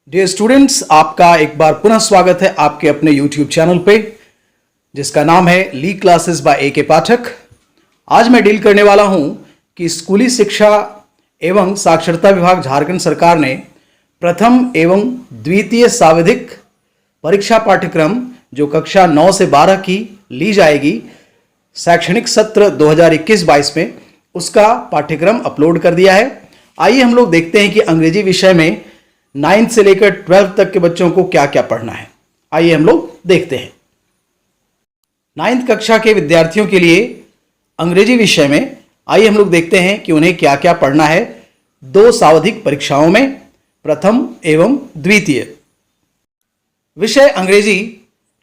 Dear students, आपका एक बार पुनः स्वागत है आपके अपने YouTube चैनल पे जिसका नाम है ली क्लासेस बाय ए के पाठक। आज मैं डील करने वाला हूं कि स्कूली शिक्षा एवं साक्षरता विभाग झारखंड सरकार ने प्रथम एवं द्वितीय सांविधिक परीक्षा पाठ्यक्रम जो कक्षा 9 से 12 की ली जाएगी शैक्षणिक सत्र 2021-22 में, उसका पाठ्यक्रम अपलोड कर दिया है। आइए हम लोग देखते हैं कि अंग्रेजी विषय में 9th से लेकर 12th तक के बच्चों को क्या क्या पढ़ना है। आइए हम लोग देखते हैं। 9th कक्षा के विद्यार्थियों के लिए अंग्रेजी विषय में आइए हम लोग देखते हैं कि उन्हें क्या क्या पढ़ना है दो सांविधिक परीक्षाओं में, प्रथम एवं द्वितीय। विषय अंग्रेजी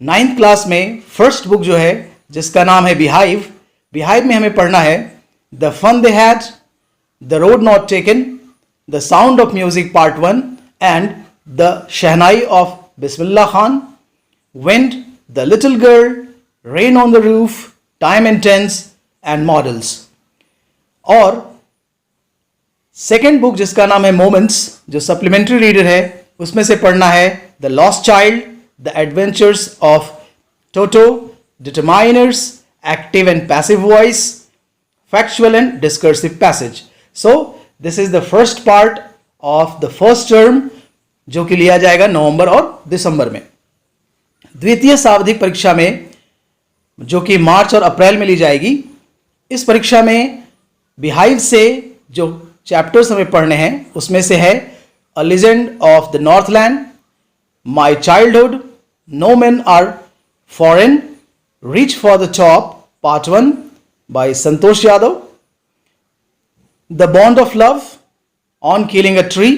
9th क्लास में फर्स्ट बुक जो है जिसका नाम है बिहाइव में हमें पढ़ना है the fun they had, the road not taken, the sound of music part 1 and the Shehnai of Bismillah Khan, Wind, The Little Girl, Rain on the Roof, Time and Tense and Models। और second book जिसका नाम है moments जो supplementary reader है उसमें से पढ़ना है the lost child, the adventures of Toto, determiners, active and passive voice, factual and discursive passage. So this is the first part of the first term जो कि लिया जाएगा नवंबर और दिसंबर में। द्वितीय सांविधिक परीक्षा में जो कि मार्च और अप्रैल में ली जाएगी, इस परीक्षा में बिहाइव से जो चैप्टर्स हमें पढ़ने हैं उसमें से है a legend of the Northland, my childhood, no men are foreign, reach for the top part 1 by Santosh Yadav, the bond of love, On Killing a Tree,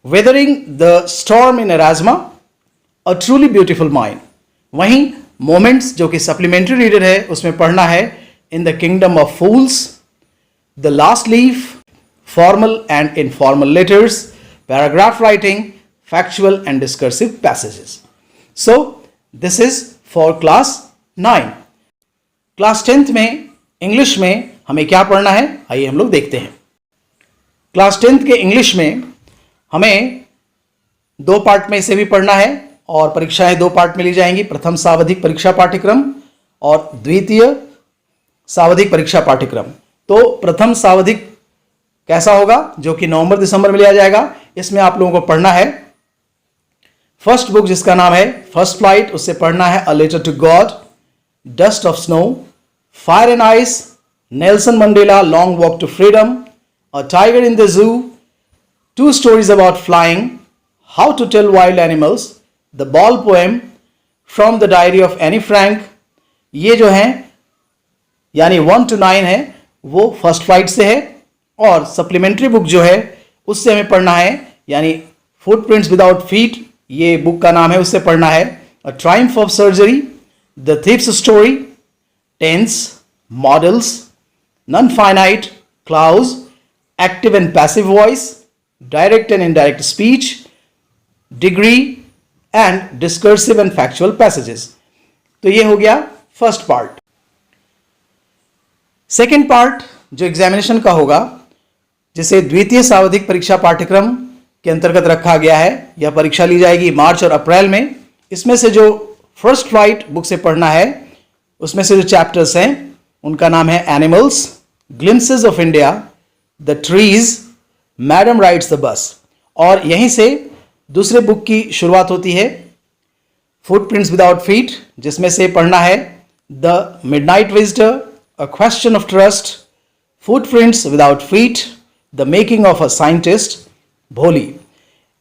Weathering the Storm in Erasmus, A Truly Beautiful Mind। वहीं moments जो कि supplementary reader है उसमें पढ़ना है in the kingdom of fools, the last leaf, formal and informal letters, paragraph writing, factual and discursive passages. So this is for class 9। Class 10th में English में हमें क्या पढ़ना है आइए हम लोग देखते हैं। क्लास 10th के इंग्लिश में हमें दो पार्ट में इसे भी पढ़ना है और परीक्षाएं दो पार्ट में ली जाएंगी, प्रथम सांविधिक परीक्षा पाठ्यक्रम और द्वितीय सांविधिक परीक्षा पाठ्यक्रम। तो प्रथम सांविधिक कैसा होगा जो कि नवंबर दिसंबर में लिया जाएगा, इसमें आप लोगों को पढ़ना है फर्स्ट बुक जिसका नाम है फर्स्ट फ्लाइट, उससे पढ़ना है a letter to God, dust of snow, fire and ice, Nelson Mandela long walk to freedom, A Tiger in the Zoo, Two Stories About Flying, How to Tell Wild Animals, The Ball Poem, From the Diary of Anne Frank। ये जो हैं यानी 1 to 9 है वो first flight से है और supplementary book जो है उससे हमें पढ़ना है यानी फुटप्रिंट्स विदाउट फीट, ये बुक का नाम है, उससे पढ़ना है a triumph of surgery, the thief's story, tense, modals, non finite, clause, active and passive voice, direct and indirect speech, degree and discursive and factual passages. तो ये हो गया फर्स्ट पार्ट। सेकेंड पार्ट जो एग्जामिनेशन का होगा जिसे द्वितीय सांविधिक परीक्षा पाठ्यक्रम के अंतर्गत रखा गया है, यह परीक्षा ली जाएगी मार्च और अप्रैल में। इसमें से जो फर्स्ट फ्लाइट बुक से पढ़ना है उसमें से जो चैप्टर्स हैं उनका नाम है animals, glimpses of India, the trees, madam rides the bus. और यहीं से दूसरे बुक की शुरुआत होती है फुटप्रिंट्स विदाउट फीट, जिसमें से पढ़ना है the midnight visitor, a question of trust, footprints without feet, the making of a scientist, भोली।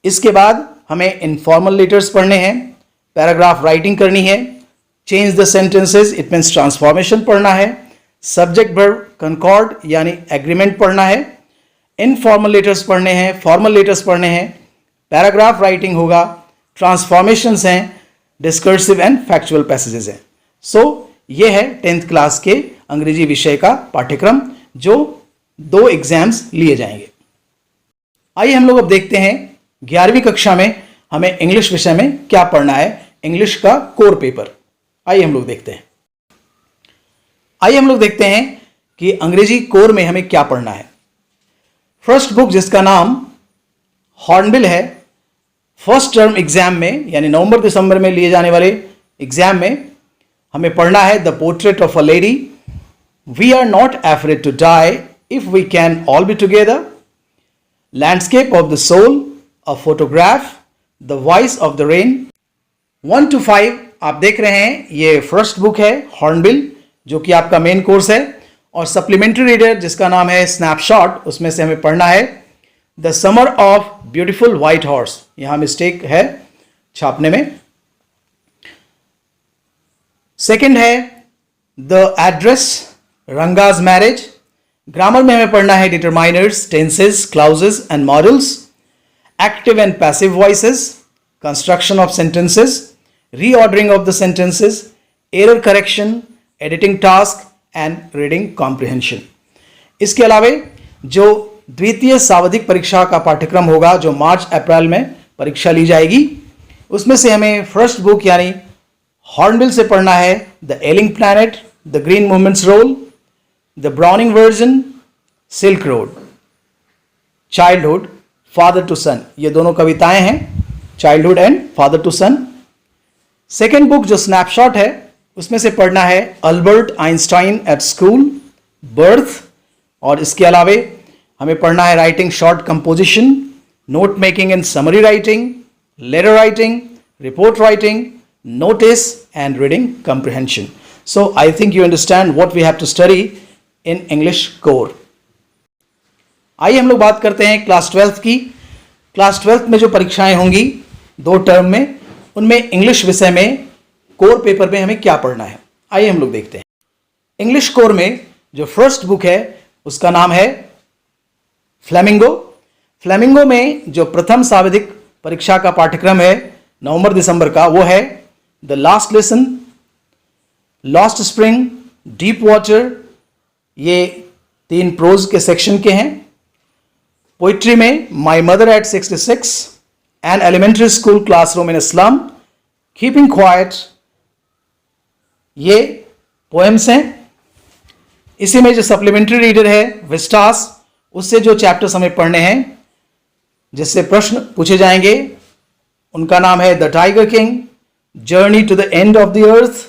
इसके बाद हमें इनफॉर्मल लेटर्स पढ़ने हैं, पैराग्राफ राइटिंग करनी है, change the sentences it means transformation पढ़ना है, सब्जेक्ट वर्ब कंकॉर्ड यानी एग्रीमेंट पढ़ना है, इनफॉर्मल लेटर्स पढ़ने हैं, फॉर्मल लेटर्स पढ़ने हैं, पैराग्राफ राइटिंग होगा, ट्रांसफॉर्मेशंस हैं, डिस्कर्सिव एंड फैक्चुअल पैसेजेस हैं। सो ये है 10th क्लास के अंग्रेजी विषय का पाठ्यक्रम जो दो एग्जाम्स लिए जाएंगे। आइए हम लोग अब देखते हैं 11वीं कक्षा में हमें इंग्लिश विषय में क्या पढ़ना है, इंग्लिश का कोर पेपर। आइए हम लोग देखते हैं। आइए हम लोग देखते हैं कि अंग्रेजी कोर में हमें क्या पढ़ना है। फर्स्ट बुक जिसका नाम हॉर्नबिल है। फर्स्ट टर्म एग्जाम में यानी नवंबर दिसंबर में लिए जाने वाले एग्जाम में हमें पढ़ना है the portrait of a lady, we are not afraid to die if we can all be together, landscape of the soul, a photograph, the voice of the rain. 1 to 5 आप देख रहे हैं, ये फर्स्ट बुक है hornbill जो कि आपका main course है, और सप्लीमेंट्री रीडर जिसका नाम है स्नैपशॉट, उसमें से हमें पढ़ना है the summer of beautiful white horse. यहां मिस्टेक है छापने में। सेकंड है the address, Ranga's marriage. Grammar में हमें पढ़ना है determiners, tenses, clauses and models, active and passive voices, construction of sentences, reordering of the sentences, error correction, editing task and reading comprehension. इसके अलावा जो द्वितीय सावधिक परीक्षा का पाठ्यक्रम होगा जो मार्च अप्रैल में परीक्षा ली जाएगी, उसमें से हमें फर्स्ट बुक यानी हॉर्नबिल से पढ़ना है the ailing planet, the green movement's role, the Browning version, silk road, childhood, father to son. ये दोनों कविताएं हैं, childhood and father to son. Second book जो स्नैपशॉट है उसमें से पढ़ना है Albert Einstein at school, birth, और इसके अलावे हमें पढ़ना है writing short composition, note making and summary writing, letter writing, report writing, notice and reading comprehension. So I think you understand what we have to study in English core. आइए हम लोग बात करते हैं क्लास 12th की। Class 12th में जो परीक्षाएं होंगी 2 टर्म में, उनमें इंग्लिश विषय में कोर पेपर में हमें क्या पढ़ना है, आइए हम लोग देखते हैं। इंग्लिश कोर में जो फर्स्ट बुक है उसका नाम है फ्लेमिंगो। फ्लेमिंगो में जो प्रथम सावधिक परीक्षा का पाठ्यक्रम है नवंबर दिसंबर का, वो है the last lesson, lost spring, deep water. ये 3 प्रोज के सेक्शन के हैं। पोइट्री में my mother at 66, an elementary school classroom in slum, keeping quiet, ये पोएम्स हैं। इसी में जो सप्लीमेंट्री रीडर है विस्टास, उससे जो चैप्टर्स हमें पढ़ने हैं जिससे प्रश्न पूछे जाएंगे, उनका नाम है the tiger king, journey to the end of the earth,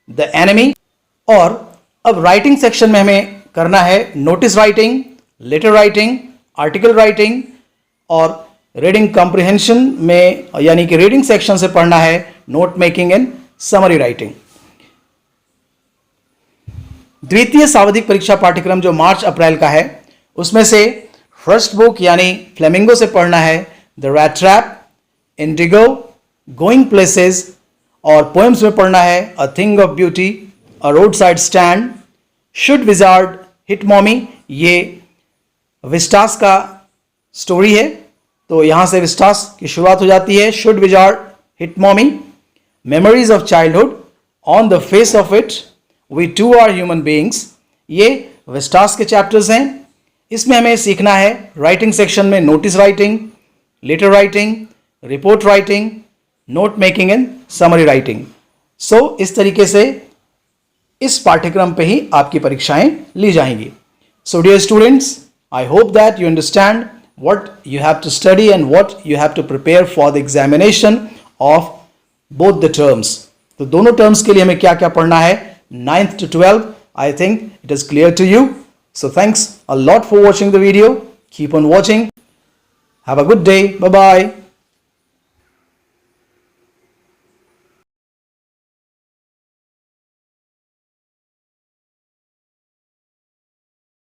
the enemy. और अब राइटिंग सेक्शन में हमें करना है notice writing, letter writing, article writing, और रीडिंग कॉम्प्रिहेंशन में यानी कि रीडिंग सेक्शन से पढ़ना है note making and summary writing. द्वितीय सावधिक परीक्षा पाठ्यक्रम जो मार्च अप्रैल का है, उसमें से फर्स्ट बुक यानी फ्लेमिंगो से पढ़ना है the rat trap, indigo, going places, और पोएम्स में पढ़ना है a thing of beauty, a roadside stand, should wizard hit mommy. ये विस्टास का स्टोरी है, तो यहां से विस्टास की शुरुआत हो जाती है। Should wizard hit mommy, memories of childhood, on the face of it, we too are human beings. ये विस्टास के चैप्टर्स हैं। इसमें हमें सीखना है राइटिंग सेक्शन में notice writing, letter writing, report writing, note making and summary writing. So इस तरीके से इस पाठ्यक्रम पे ही आपकी परीक्षाएं ली जाएंगी। So dear students, I hope that you understand what you have to study and what you have to prepare for the examination of both the terms. तो दोनों terms के लिए हमें क्या क्या पढ़ना है 9th to 12th. I think it is clear to you. So thanks a lot for watching the video. Keep on watching. Have a good day. Bye bye.